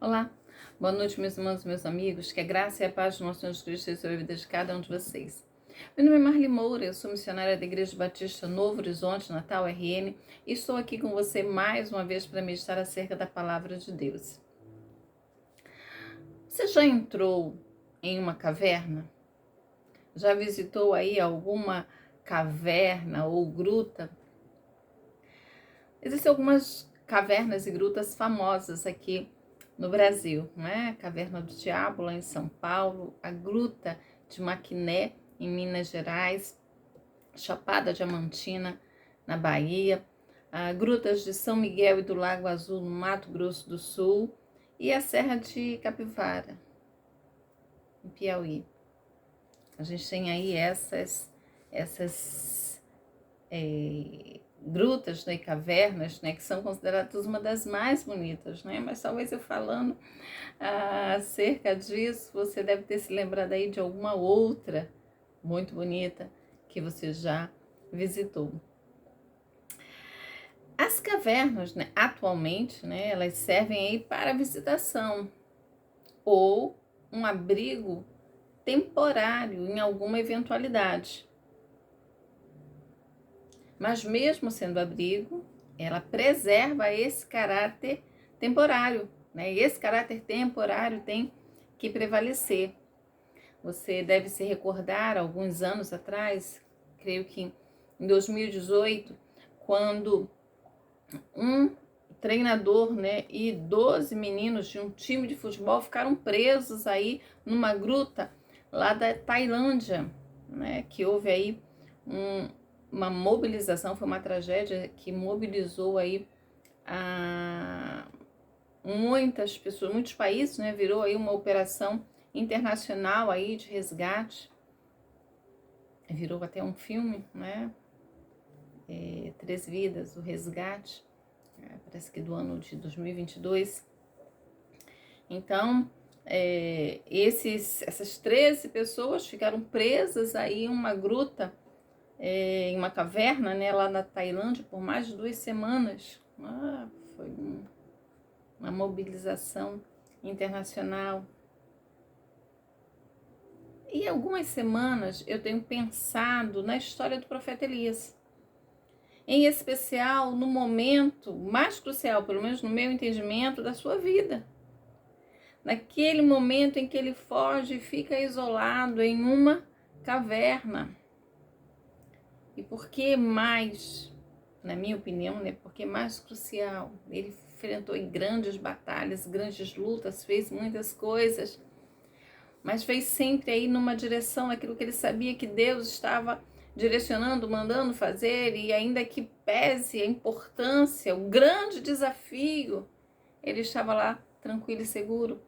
Olá, boa noite, meus irmãos e meus amigos. Que a graça e a paz do nosso Senhor Jesus Cristo esteja sobre a vida de cada um de vocês. Meu nome é Marli Moura, eu sou missionária da Igreja Batista Novo Horizonte, Natal, RN, e estou aqui com você mais uma vez para meditar acerca da Palavra de Deus. Você já entrou em uma caverna? Já visitou aí alguma caverna ou gruta? Existem algumas cavernas e grutas famosas aqui no Brasil, né? A Caverna do Diabo, lá em São Paulo, a Gruta de Maquiné, em Minas Gerais, Chapada Diamantina, na Bahia, Grutas de São Miguel e do Lago Azul, no Mato Grosso do Sul, e a Serra de Capivara, em Piauí. A gente tem aí essas grutas, né, e cavernas, né, que são consideradas uma das mais bonitas, né? Mas talvez eu falando acerca disso, você deve ter se lembrado aí de alguma outra muito bonita que você já visitou. As cavernas, né, atualmente, né, elas servem aí para visitação ou um abrigo temporário em alguma eventualidade. Mas mesmo sendo abrigo, ela preserva esse caráter temporário, né? E esse caráter temporário tem que prevalecer. Você deve se recordar, alguns anos atrás, creio que em 2018, quando um treinador, né, e 12 meninos de um time de futebol ficaram presos aí numa gruta lá da Tailândia, né, que houve aí uma mobilização, foi uma tragédia que mobilizou aí muitas pessoas, muitos países, né, virou aí uma operação internacional aí de resgate, virou até um filme, né, 3 Vidas, o Resgate, parece que do ano de 2022. Então, essas 13 pessoas ficaram presas aí em uma gruta, em uma caverna, né, lá na Tailândia, por mais de 2 semanas. Foi uma mobilização internacional. E algumas semanas eu tenho pensado na história do profeta Elias. Em especial no momento mais crucial, pelo menos no meu entendimento, da sua vida. Naquele momento em que ele foge e fica isolado em uma caverna. E por que mais, na minha opinião, né, porque mais crucial, ele enfrentou grandes batalhas, grandes lutas, fez muitas coisas, mas fez sempre aí numa direção, naquilo que ele sabia que Deus estava direcionando, mandando fazer, e ainda que pese a importância, o grande desafio, ele estava lá tranquilo e seguro.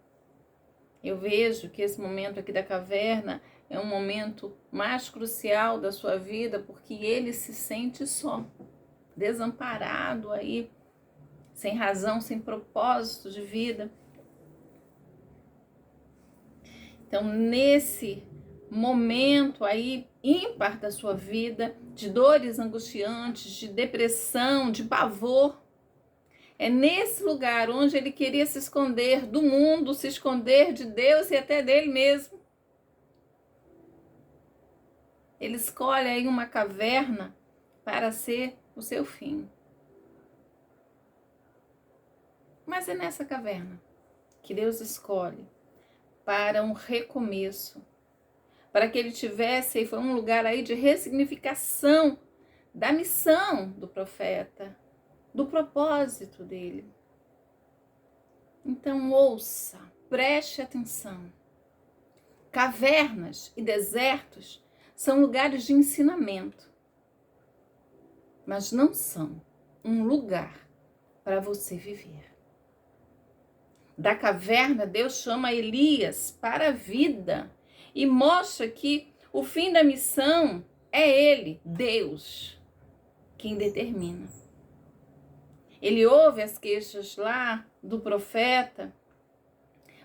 Eu vejo que esse momento aqui da caverna é um momento mais crucial da sua vida, porque ele se sente só, desamparado aí, sem razão, sem propósito de vida. Então, nesse momento aí ímpar da sua vida, de dores angustiantes, de depressão, de pavor, é nesse lugar onde ele queria se esconder do mundo, se esconder de Deus e até dele mesmo. Ele escolhe aí uma caverna para ser o seu fim. Mas é nessa caverna que Deus escolhe para um recomeço, para que ele tivesse, e foi um lugar aí de ressignificação da missão do profeta, do propósito dele. Então ouça, preste atenção. Cavernas e desertos são lugares de ensinamento, mas não são um lugar para você viver. Da caverna, Deus chama Elias para a vida e mostra que o fim da missão é Ele, Deus, quem determina. Ele ouve as queixas lá do profeta,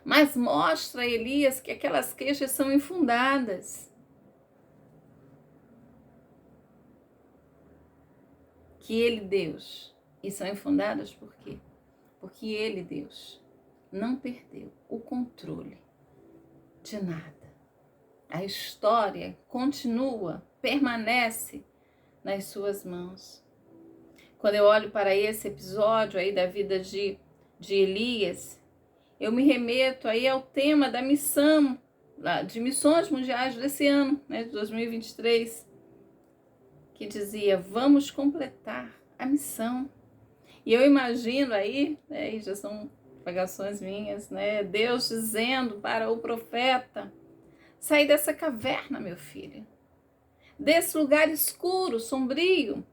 mas mostra a Elias que aquelas queixas são infundadas. Que ele, Deus, e são infundadas por quê? Porque ele, Deus, não perdeu o controle de nada. A história continua, permanece nas suas mãos. Quando eu olho para esse episódio aí da vida de Elias, eu me remeto aí ao tema da missão, de missões mundiais desse ano, né, de 2023, que dizia, vamos completar a missão. E eu imagino aí, né, e já são pregações minhas, né, Deus dizendo para o profeta, sai dessa caverna, meu filho, desse lugar escuro, sombrio,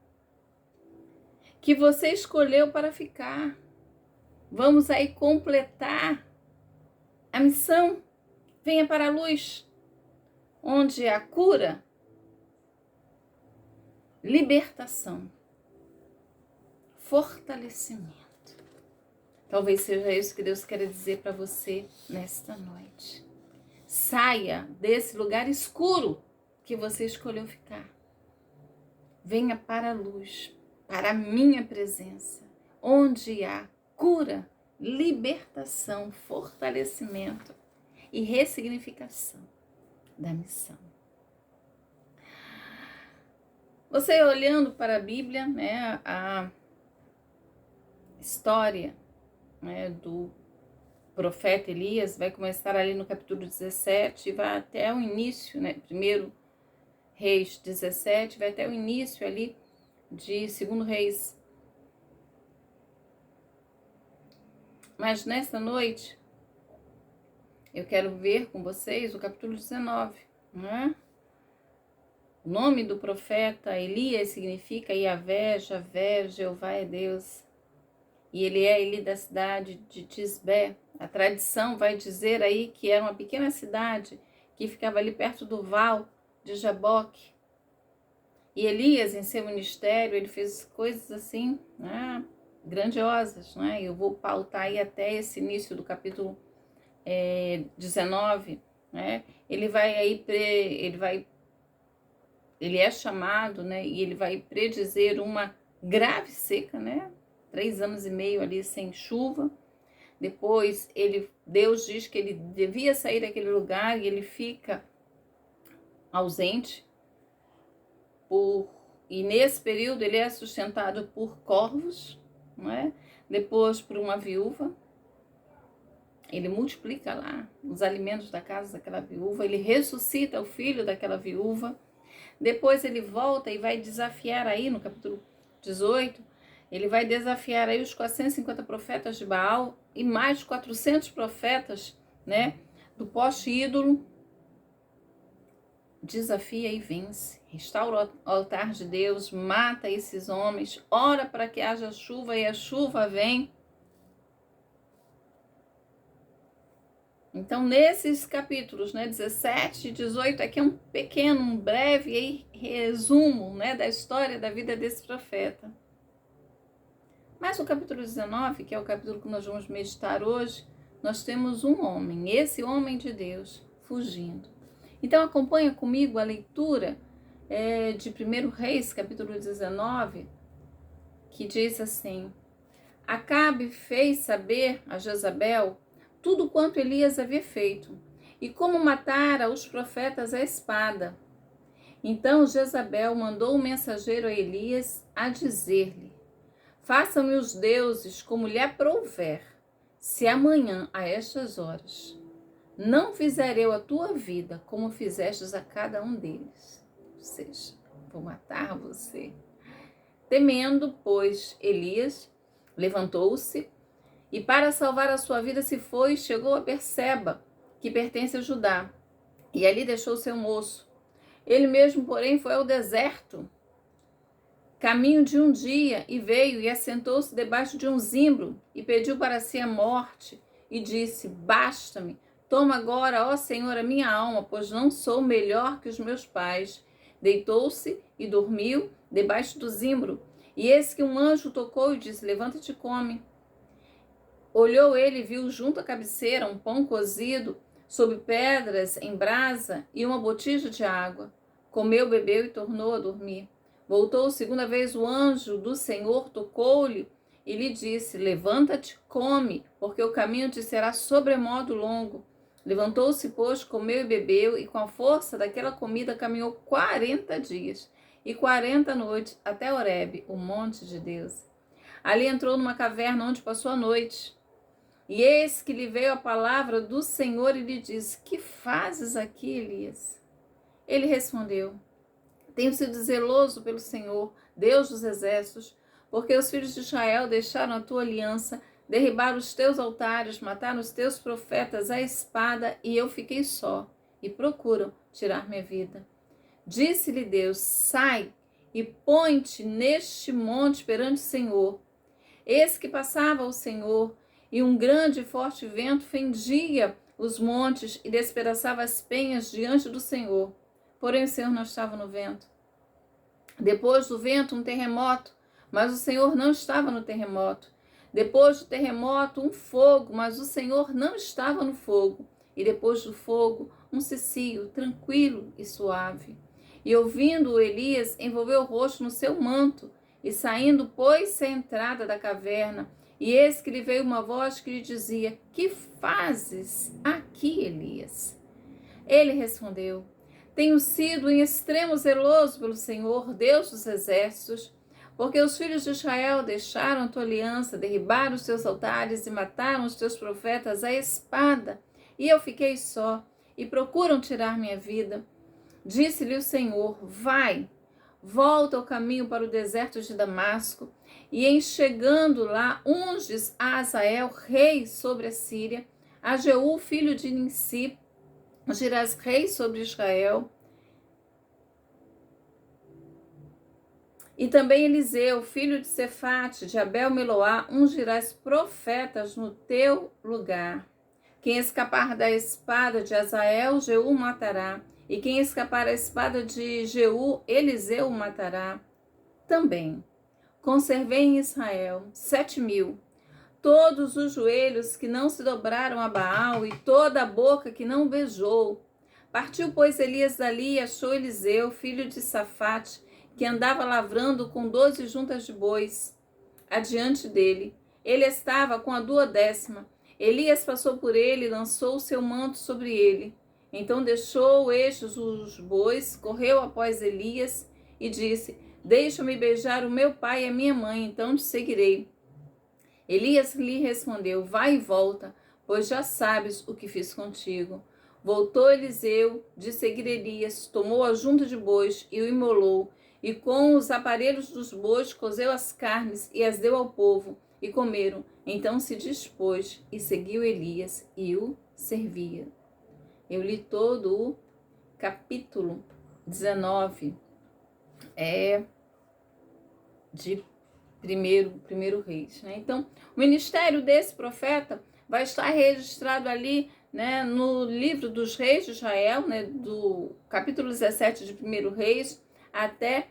que você escolheu para ficar. Vamos aí completar a missão. Venha para a luz, onde há cura, libertação, fortalecimento. Talvez seja isso que Deus quer dizer para você nesta noite. Saia desse lugar escuro que você escolheu ficar. Venha para a luz, para a minha presença, onde há cura, libertação, fortalecimento e ressignificação da missão. Você olhando para a Bíblia, né, a história, né, do profeta Elias vai começar ali no capítulo 17 e vai até o início, né, 1 Reis 17, vai até o início ali de 2 Reis. Mas nesta noite, eu quero ver com vocês o capítulo 19, né? O nome do profeta Elias significa Iavé, Javé, Jeová é Deus. E ele é Eli da cidade de Tisbé. A tradição vai dizer aí que era uma pequena cidade que ficava ali perto do val de Jaboque. E Elias, em seu ministério, ele fez coisas assim, né, grandiosas, né? Eu vou pautar aí até esse início do capítulo 19, né? Ele é chamado, né? E ele vai predizer uma grave seca, né? 3 anos e meio ali sem chuva. Depois Deus diz que ele devia sair daquele lugar e ele fica ausente. E nesse período ele é sustentado por corvos, não é? Depois por uma viúva. Ele multiplica lá os alimentos da casa daquela viúva. Ele ressuscita o filho daquela viúva. Depois ele volta e vai desafiar aí no capítulo 18, ele vai desafiar aí os 450 profetas de Baal e mais 400 profetas, né, do poste ídolo. Desafia e vence, restaura o altar de Deus, mata esses homens, ora para que haja chuva e a chuva vem. Então, nesses capítulos, né, 17 e 18, aqui é um pequeno, um breve aí, resumo, né, da história da vida desse profeta. Mas no capítulo 19, que é o capítulo que nós vamos meditar hoje, nós temos um homem, esse homem de Deus, fugindo. Então, acompanha comigo a leitura de 1 Reis, capítulo 19, que diz assim: Acabe fez saber a Jezabel tudo quanto Elias havia feito, e como matara os profetas à espada. Então Jezabel mandou um mensageiro a Elias a dizer-lhe: Façam-me os deuses como lhe aprouver, se amanhã, a estas horas, não fizer eu a tua vida como fizestes a cada um deles. Ou seja, vou matar você. Temendo, pois, Elias levantou-se e para salvar a sua vida se foi e chegou a Berseba, que pertence a Judá, e ali deixou seu moço. Ele mesmo, porém, foi ao deserto, caminho de um dia, e veio e assentou-se debaixo de um zimbro, e pediu para si a morte, e disse: Basta-me, toma agora, ó Senhor, a minha alma, pois não sou melhor que os meus pais. Deitou-se e dormiu debaixo do zimbro, e eis que um anjo tocou e disse: Levanta-te e come. Olhou ele e viu junto à cabeceira um pão cozido sobre pedras em brasa e uma botija de água. Comeu, bebeu e tornou a dormir. Voltou segunda vez o anjo do Senhor, tocou-lhe e lhe disse: levanta-te, come, porque o caminho te será sobremodo longo. Levantou-se, pois, comeu e bebeu, e com a força daquela comida caminhou 40 dias e 40 noites até Horebe, o monte de Deus. Ali entrou numa caverna onde passou a noite. E eis que lhe veio a palavra do Senhor e lhe disse: que fazes aqui, Elias? Ele respondeu: tenho sido zeloso pelo Senhor, Deus dos exércitos, porque os filhos de Israel deixaram a tua aliança, derribaram os teus altares, mataram os teus profetas à espada, e eu fiquei só, e procuram tirar minha vida. Disse-lhe Deus: sai e põe-te neste monte perante o Senhor. Eis que passava o Senhor, e um grande e forte vento fendia os montes e despedaçava as penhas diante do Senhor. Porém o Senhor não estava no vento. Depois do vento, um terremoto, mas o Senhor não estava no terremoto. Depois do terremoto, um fogo, mas o Senhor não estava no fogo. E depois do fogo, um cicio, tranquilo e suave. E ouvindo-o, Elias envolveu o rosto no seu manto, e saindo, pôs-se à entrada da caverna. E eis que lhe veio uma voz que lhe dizia: que fazes aqui, Elias? Ele respondeu: tenho sido em extremo zeloso pelo Senhor, Deus dos exércitos, porque os filhos de Israel deixaram a tua aliança, derribaram os teus altares e mataram os teus profetas à espada. E eu fiquei só, e procuram tirar minha vida. Disse-lhe o Senhor: vai, volta ao caminho para o deserto de Damasco, e em chegando lá, unges a Azael, rei sobre a Síria, a Jeú, filho de Ninsi, ungirás rei sobre Israel, e também Eliseu, filho de Cefate, de Abel-Meloá, ungirás profetas no teu lugar. Quem escapar da espada de Azael, Jeú matará, e quem escapar da espada de Jeú, Eliseu matará. Também conservei em Israel 7.000, todos os joelhos que não se dobraram a Baal e toda a boca que não beijou. Partiu, pois, Elias dali e achou Eliseu, filho de Safate, que andava lavrando com 12 juntas de bois adiante dele. Ele estava com a 12ª. Elias passou por ele e lançou o seu manto sobre ele. Então deixou eixos os bois, correu após Elias e disse: deixa-me beijar o meu pai e a minha mãe, então te seguirei. Elias lhe respondeu: vai e volta, pois já sabes o que fiz contigo. Voltou Eliseu de seguir Elias, tomou a junta de bois e o imolou, e com os aparelhos dos bois cozeu as carnes e as deu ao povo, e comeram. Então se dispôs e seguiu Elias e o servia. Eu li todo o capítulo 19 de primeiro Reis, né? Então, o ministério desse profeta vai estar registrado ali, né, no livro dos reis de Israel, né, do capítulo 17 de 1 Reis até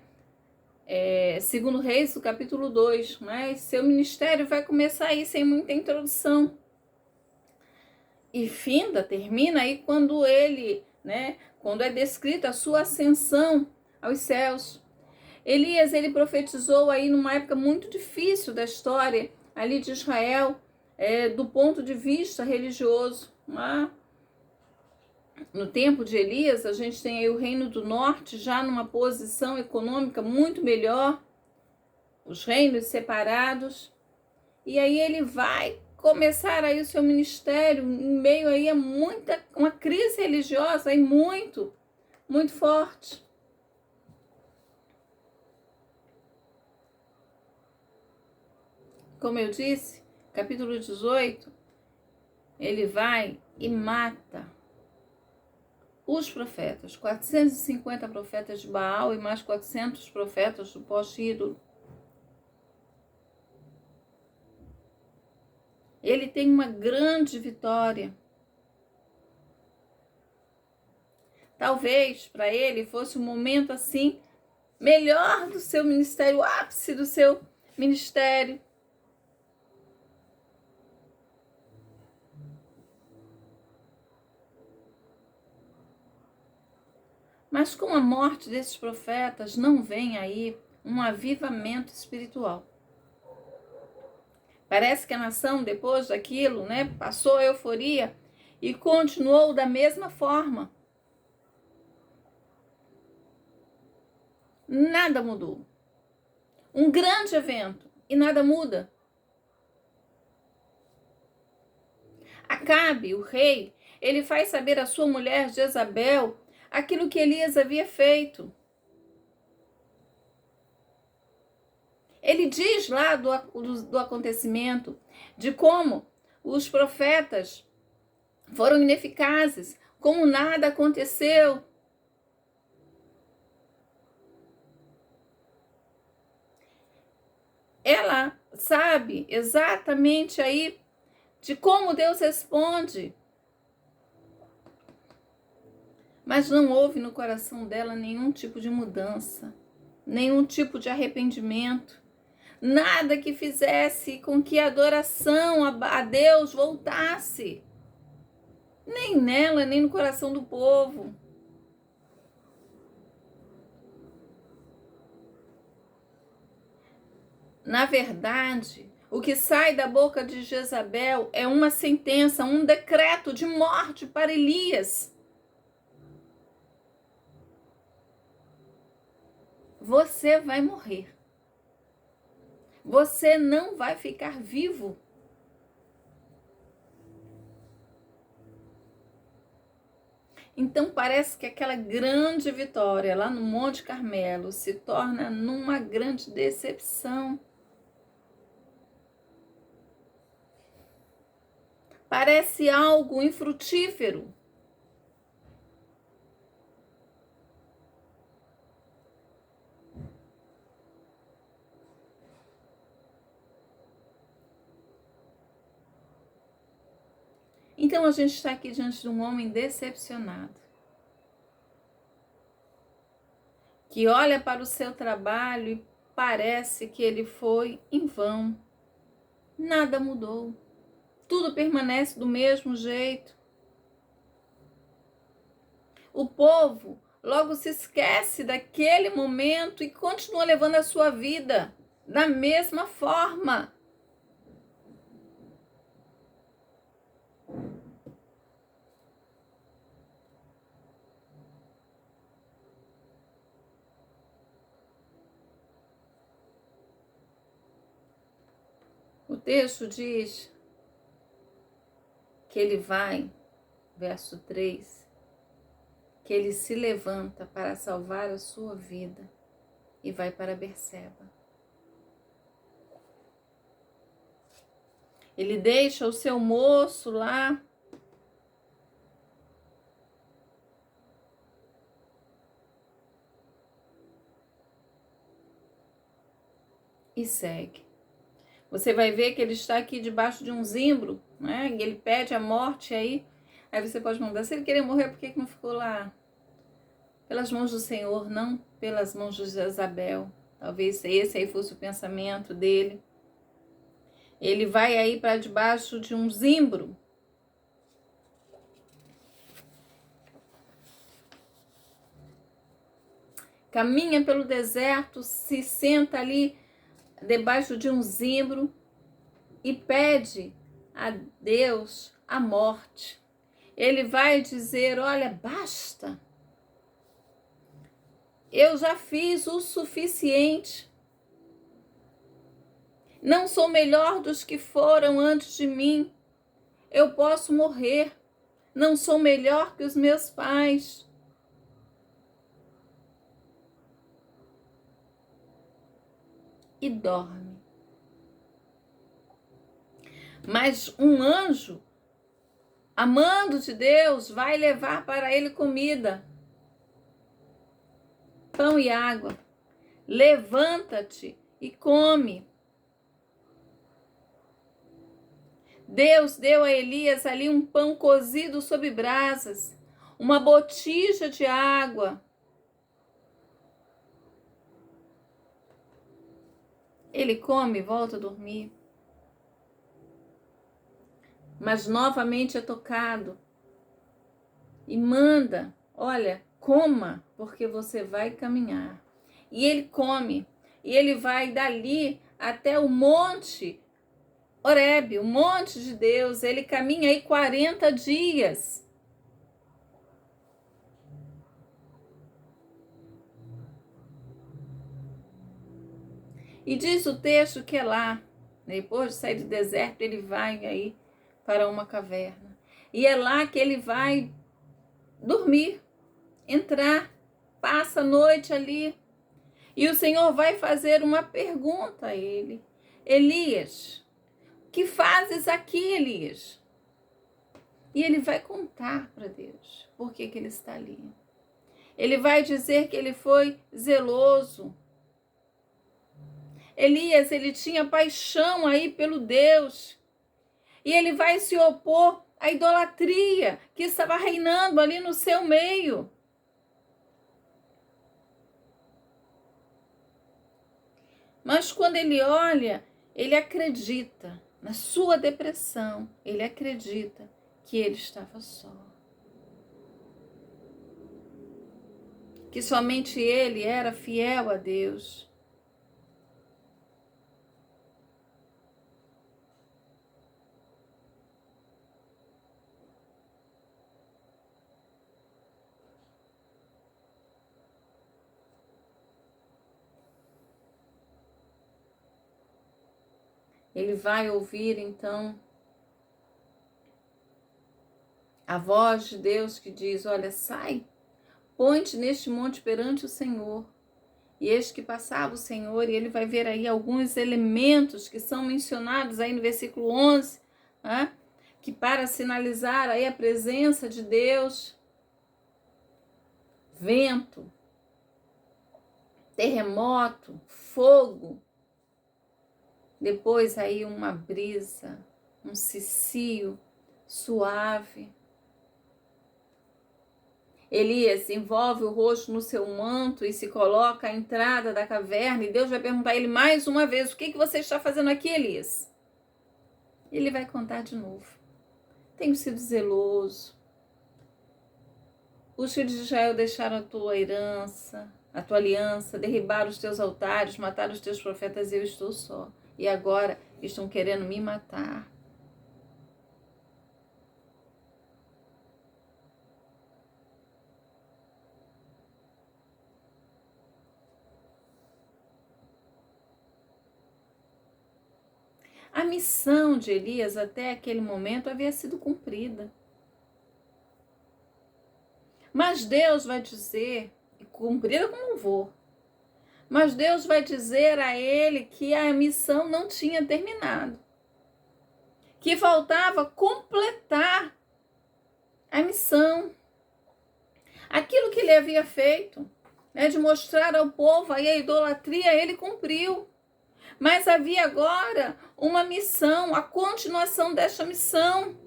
2 Reis, do capítulo 2. Né? E seu ministério vai começar aí sem muita introdução. E termina aí quando ele, né, quando é descrita a sua ascensão aos céus. Elias, ele profetizou aí numa época muito difícil da história ali de Israel, do ponto de vista religioso. Né? No tempo de Elias, a gente tem aí o Reino do Norte já numa posição econômica muito melhor, os reinos separados, e aí ele vai começar aí o seu ministério em meio aí a uma crise religiosa aí muito forte. Como eu disse, capítulo 18, ele vai e mata os profetas, 450 profetas de Baal e mais 400 profetas do poste-ídolo. Ele tem uma grande vitória. Talvez para ele fosse um momento assim, melhor do seu ministério, o ápice do seu ministério. Mas com a morte desses profetas não vem aí um avivamento espiritual. Parece que a nação, depois daquilo, né, passou a euforia e continuou da mesma forma. Nada mudou. Um grande evento e nada muda. Acabe, o rei, ele faz saber à sua mulher Jezabel aquilo que Elias havia feito. Ele diz lá do acontecimento, de como os profetas foram ineficazes, como nada aconteceu. Ela sabe exatamente aí de como Deus responde. Mas não houve no coração dela nenhum tipo de mudança, nenhum tipo de arrependimento, nada que fizesse com que a adoração a Deus voltasse, nem nela, nem no coração do povo. Na verdade, o que sai da boca de Jezabel é uma sentença, um decreto de morte para Elias. Você vai morrer. Você não vai ficar vivo. Então parece que aquela grande vitória lá no Monte Carmelo se torna numa grande decepção. Parece algo infrutífero. Então a gente está aqui diante de um homem decepcionado, que olha para o seu trabalho e parece que ele foi em vão. Nada mudou. Tudo permanece do mesmo jeito. O povo logo se esquece daquele momento e continua levando a sua vida da mesma forma. O texto diz que ele vai, verso 3, que ele se levanta para salvar a sua vida e vai para Berseba. Ele deixa o seu moço lá e segue. Você vai ver que ele está aqui debaixo de um zimbro, né? E ele pede a morte aí. Aí você pode mandar, se ele queria morrer, por que não ficou lá? Pelas mãos do Senhor, não pelas mãos de Jezabel. Talvez esse aí fosse o pensamento dele. Ele vai aí para debaixo de um zimbro. Caminha pelo deserto, se senta ali debaixo de um zimbro e pede a Deus a morte. Ele vai dizer, olha, basta. Eu já fiz o suficiente. Não sou melhor dos que foram antes de mim. Eu posso morrer. Não sou melhor que os meus pais. E dorme. Mas um anjo, amando de Deus, vai levar para ele comida, pão e água. Levanta-te e come. Deus deu a Elias ali um pão cozido sob brasas, uma botija de água. Ele come e volta a dormir. Mas novamente é tocado e manda, olha, coma, porque você vai caminhar. E ele come, e ele vai dali até o monte Horebe, o monte de Deus, ele caminha aí 40 dias. E diz o texto que é lá, depois de sair do deserto, ele vai aí para uma caverna. E é lá que ele vai dormir, entrar, passa a noite ali. E o Senhor vai fazer uma pergunta a ele. Elias, que fazes aqui, Elias? E ele vai contar para Deus por que ele está ali. Ele vai dizer que ele foi zeloso. Elias, ele tinha paixão aí pelo Deus. E ele vai se opor à idolatria que estava reinando ali no seu meio. Mas quando ele olha, ele acredita na sua depressão. Ele acredita que ele estava só. Que somente ele era fiel a Deus. Ele vai ouvir, então, a voz de Deus que diz, olha, sai, põe-te neste monte perante o Senhor. E eis que passava o Senhor, e ele vai ver aí alguns elementos que são mencionados aí no versículo 11, né? Que para sinalizar aí a presença de Deus, vento, terremoto, fogo, depois aí uma brisa, um cicio suave. Elias envolve o rosto no seu manto e se coloca à entrada da caverna, e Deus vai perguntar a ele mais uma vez, o que você está fazendo aqui, Elias? Ele vai contar de novo. Tenho sido zeloso. Os filhos de Israel deixaram a tua herança, a tua aliança, derribaram os teus altares, mataram os teus profetas e eu estou só. E agora estão querendo me matar. A missão de Elias até aquele momento havia sido cumprida. Mas Deus vai dizer, cumprida com louvor, mas Deus vai dizer a ele que a missão não tinha terminado. Que faltava completar a missão. Aquilo que ele havia feito, né, de mostrar ao povo aí a idolatria, ele cumpriu. Mas havia agora uma missão, a continuação desta missão.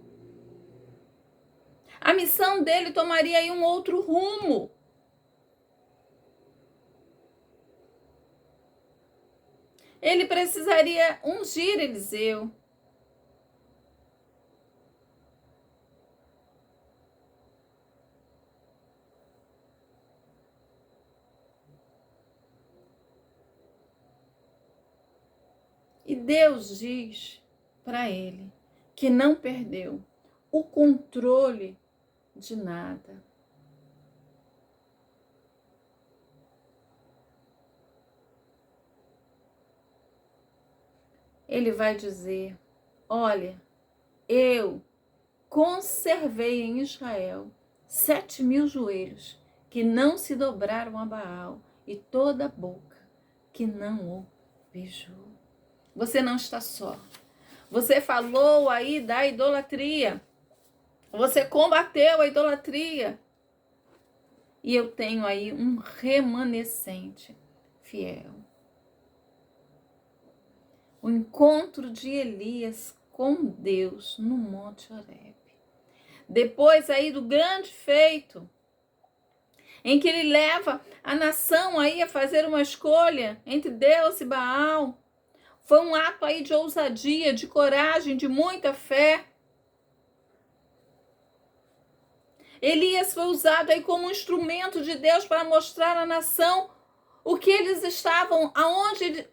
A missão dele tomaria aí um outro rumo. Ele precisaria ungir Eliseu. E Deus diz para ele que não perdeu o controle de nada. Ele vai dizer, olha, eu conservei em Israel 7.000 joelhos que não se dobraram a Baal e toda boca que não o beijou. Você não está só. Você falou aí da idolatria. Você combateu a idolatria. E eu tenho aí um remanescente fiel. O encontro de Elias com Deus no Monte Horebe. Depois aí do grande feito, em que ele leva a nação aí a fazer uma escolha entre Deus e Baal. Foi um ato aí de ousadia, de coragem, de muita fé. Elias foi usado aí como um instrumento de Deus para mostrar à nação o que eles estavam, aonde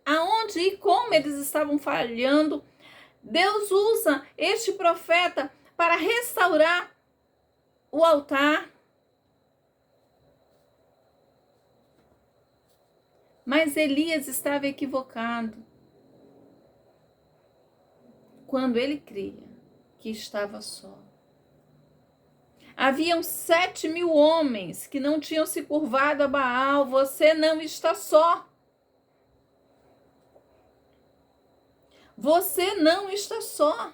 e como eles estavam falhando Deus usa este profeta para restaurar o altar. Mas Elias estava equivocado quando ele cria que estava só. Haviam 7.000 homens que não tinham se curvado a Baal. Você não está só. Você não está só.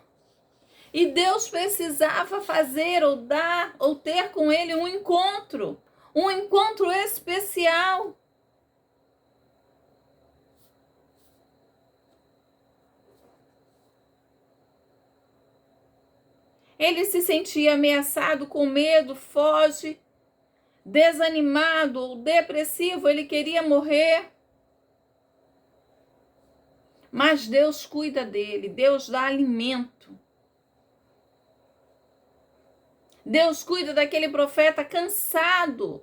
E Deus precisava fazer ou dar ou ter com ele um encontro especial. Ele se sentia ameaçado, com medo, foge, desanimado ou depressivo, ele queria morrer. Mas Deus cuida dele, Deus dá alimento. Deus cuida daquele profeta cansado.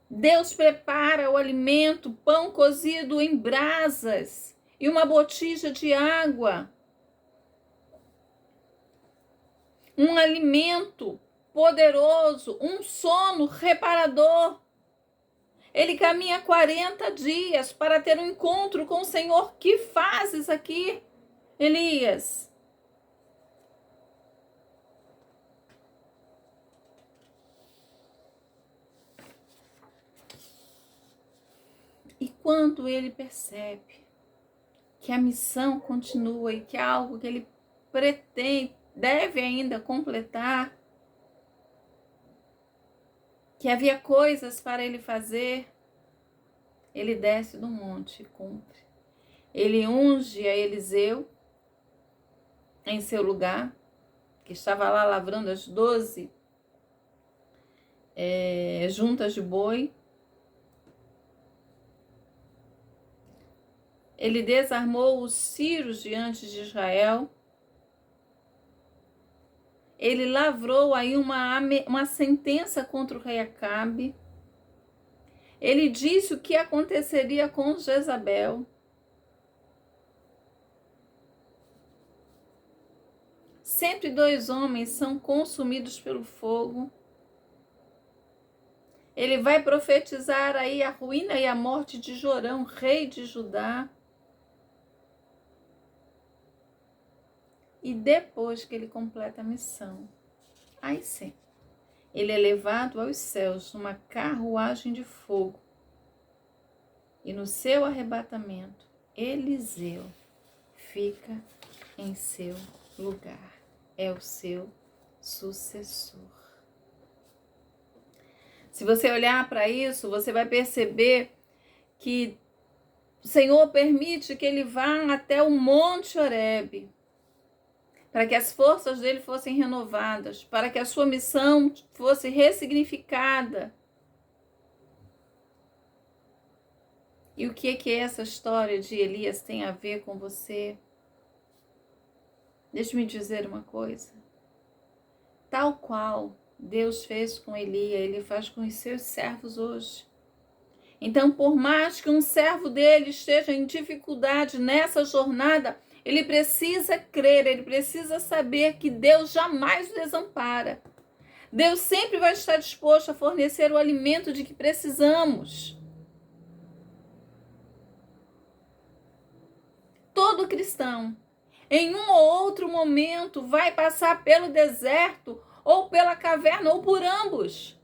Deus prepara o alimento, pão cozido em brasas e uma botija de água. Um alimento poderoso, um sono reparador. Ele caminha 40 dias para ter um encontro com o Senhor. Que fazes aqui, Elias? E quando ele percebe que a missão continua e que é algo que ele pretende, deve ainda completar, que havia coisas para ele fazer, ele desce do monte e cumpre. Ele unge a Eliseu em seu lugar, que estava lá lavrando as 12 juntas de boi. Ele desarmou os sírios diante de Israel. Ele lavrou aí uma sentença contra o rei Acabe. Ele disse o que aconteceria com Jezabel. 102 homens são consumidos pelo fogo. Ele vai profetizar aí a ruína e a morte de Jorão, rei de Judá. E depois que ele completa a missão, aí sim, ele é levado aos céus numa carruagem de fogo. E no seu arrebatamento, Eliseu fica em seu lugar. É o seu sucessor. Se você olhar para isso, você vai perceber que o Senhor permite que ele vá até o Monte Horebe, para que as forças dele fossem renovadas, para que a sua missão fosse ressignificada. E o que é que essa história de Elias tem a ver com você? Deixe-me dizer uma coisa. Tal qual Deus fez com Elias, ele faz com os seus servos hoje. Então, por mais que um servo dele esteja em dificuldade nessa jornada, ele precisa crer, ele precisa saber que Deus jamais o desampara. Deus sempre vai estar disposto a fornecer o alimento de que precisamos. Todo cristão, em um ou outro momento, vai passar pelo deserto, ou pela caverna, ou por ambos.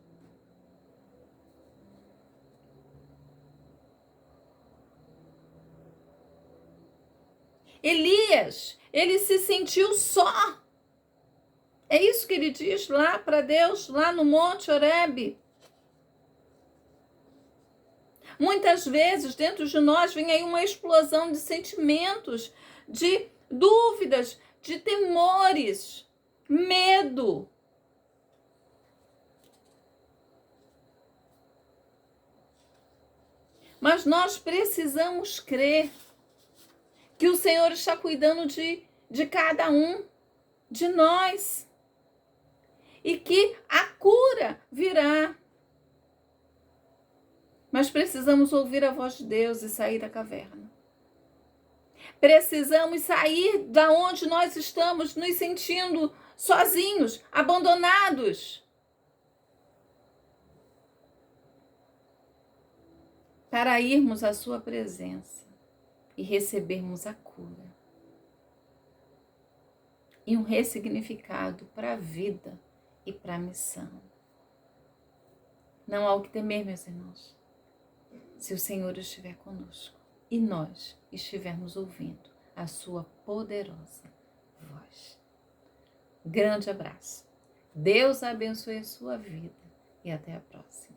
Elias, ele se sentiu só. É isso que ele diz lá para Deus, lá no Monte Horebe. Muitas vezes, dentro de nós, vem aí uma explosão de sentimentos, de dúvidas, de temores, medo. Mas nós precisamos crer que o Senhor está cuidando de cada um de nós e que a cura virá. Mas precisamos ouvir a voz de Deus e sair da caverna. Precisamos sair da onde nós estamos nos sentindo sozinhos, abandonados, para irmos à sua presença e recebermos a cura e um ressignificado para a vida e para a missão. Não há o que temer, meus irmãos, se o Senhor estiver conosco e nós estivermos ouvindo a sua poderosa voz. Grande abraço. Deus abençoe a sua vida e até a próxima.